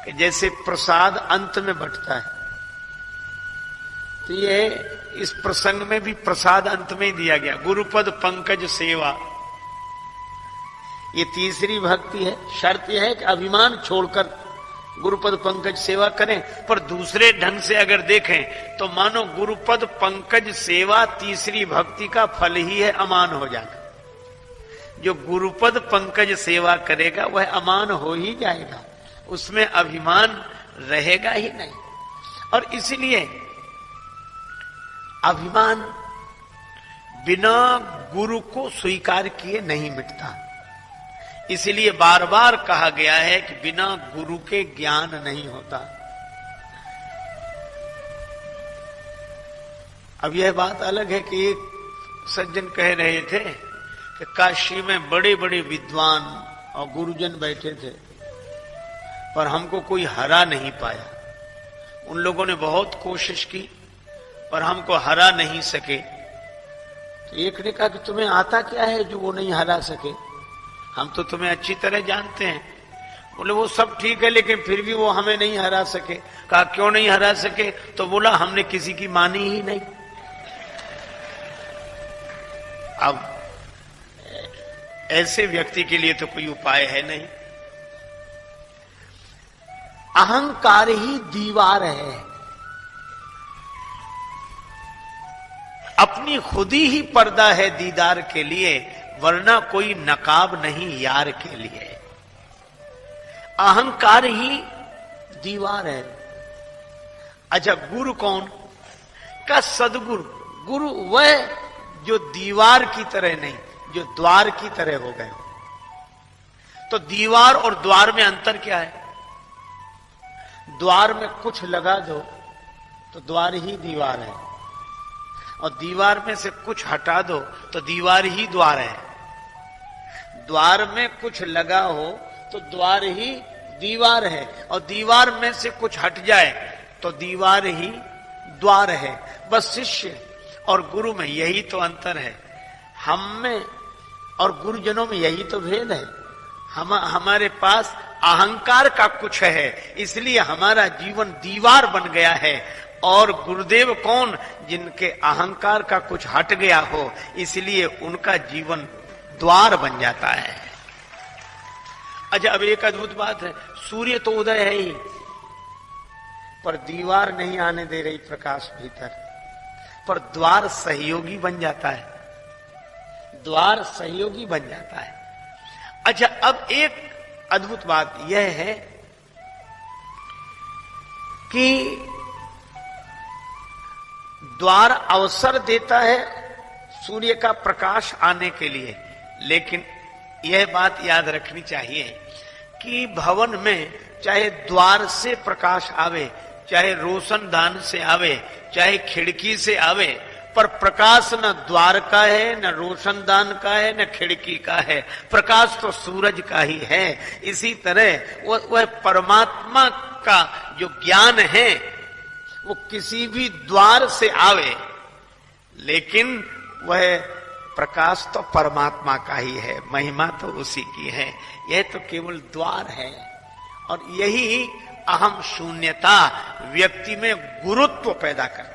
कि जैसे प्रसाद अंत में बंटता है, तो ये इस प्रसंग में भी प्रसाद अंत में ही दिया गया। गुरुपद पंकज सेवा, ये तीसरी भक्ति है। शर्त यह है कि अभिमान छोड़कर गुरुपद पंकज सेवा करें। पर दूसरे ढंग से अगर देखें तो मानो गुरुपद पंकज सेवा तीसरी भक्ति का फल ही है, अमान हो जाना। जो गुरुपद पंकज सेवा करेगा वह अमान हो ही जाएगा, उसमें अभिमान रहेगा ही नहीं। और इसलिए अभिमान बिना गुरु को स्वीकार किए नहीं मिटता। इसलिए बार बार कहा गया है कि बिना गुरु के ज्ञान नहीं होता। अब यह बात अलग है कि एक सज्जन कह रहे थे कि काशी में बड़े बड़े विद्वान और गुरुजन बैठे थे, पर हमको कोई हरा नहीं पाया। उन लोगों ने बहुत कोशिश की पर हमको हरा नहीं सके। तो एक ने कहा कि तुम्हें आता क्या है जो वो नहीं हरा सके? हम तो तुम्हें अच्छी तरह जानते हैं। बोले वो सब ठीक है लेकिन फिर भी वो हमें नहीं हरा सके। कहा क्यों नहीं हरा सके? तो बोला हमने किसी की मानी ही नहीं। अब ऐसे व्यक्ति के लिए तो कोई उपाय है नहीं। अहंकार ही दीवार है, अपनी खुदी ही पर्दा है दीदार के लिए, वरना कोई नकाब नहीं यार के लिए। अहंकार ही दीवार है। अच्छा, गुरु कौन? का सदगुरु। गुरु वह जो दीवार की तरह नहीं, जो द्वार की तरह हो गए। तो दीवार और द्वार में अंतर क्या है? द्वार में कुछ लगा दो तो द्वार ही दीवार है, और दीवार में से कुछ हटा दो तो दीवार ही द्वार है। द्वार में कुछ लगा हो तो द्वार ही दीवार है, और दीवार में से कुछ हट जाए तो दीवार ही द्वार है। बस शिष्य और गुरु में यही तो अंतर है। हम में और गुरुजनों में यही तो भेद है। हमारे पास अहंकार का कुछ है, इसलिए हमारा जीवन दीवार बन गया है। और गुरुदेव कौन? जिनके अहंकार का कुछ हट गया हो, इसलिए उनका जीवन द्वार बन जाता है। अच्छा, अब एक अद्भुत बात है, सूर्य तो उदय है ही, पर दीवार नहीं आने दे रही प्रकाश भीतर, पर द्वार सहयोगी बन जाता है। द्वार सहयोगी बन जाता है। अच्छा, अब एक अद्भुत बात यह है कि द्वार अवसर देता है सूर्य का प्रकाश आने के लिए, लेकिन यह बात याद रखनी चाहिए कि भवन में चाहे द्वार से प्रकाश आवे, चाहे रोशनदान से आवे, चाहे खिड़की से आवे, पर प्रकाश न द्वार का है, न रोशनदान का है, न खिड़की का है। प्रकाश तो सूरज का ही है। इसी तरह वह परमात्मा का जो ज्ञान है वो किसी भी द्वार से आवे, लेकिन वह प्रकाश तो परमात्मा का ही है, महिमा तो उसी की है। यह तो केवल द्वार है। और यही अहम शून्यता व्यक्ति में गुरुत्व पैदा करती है।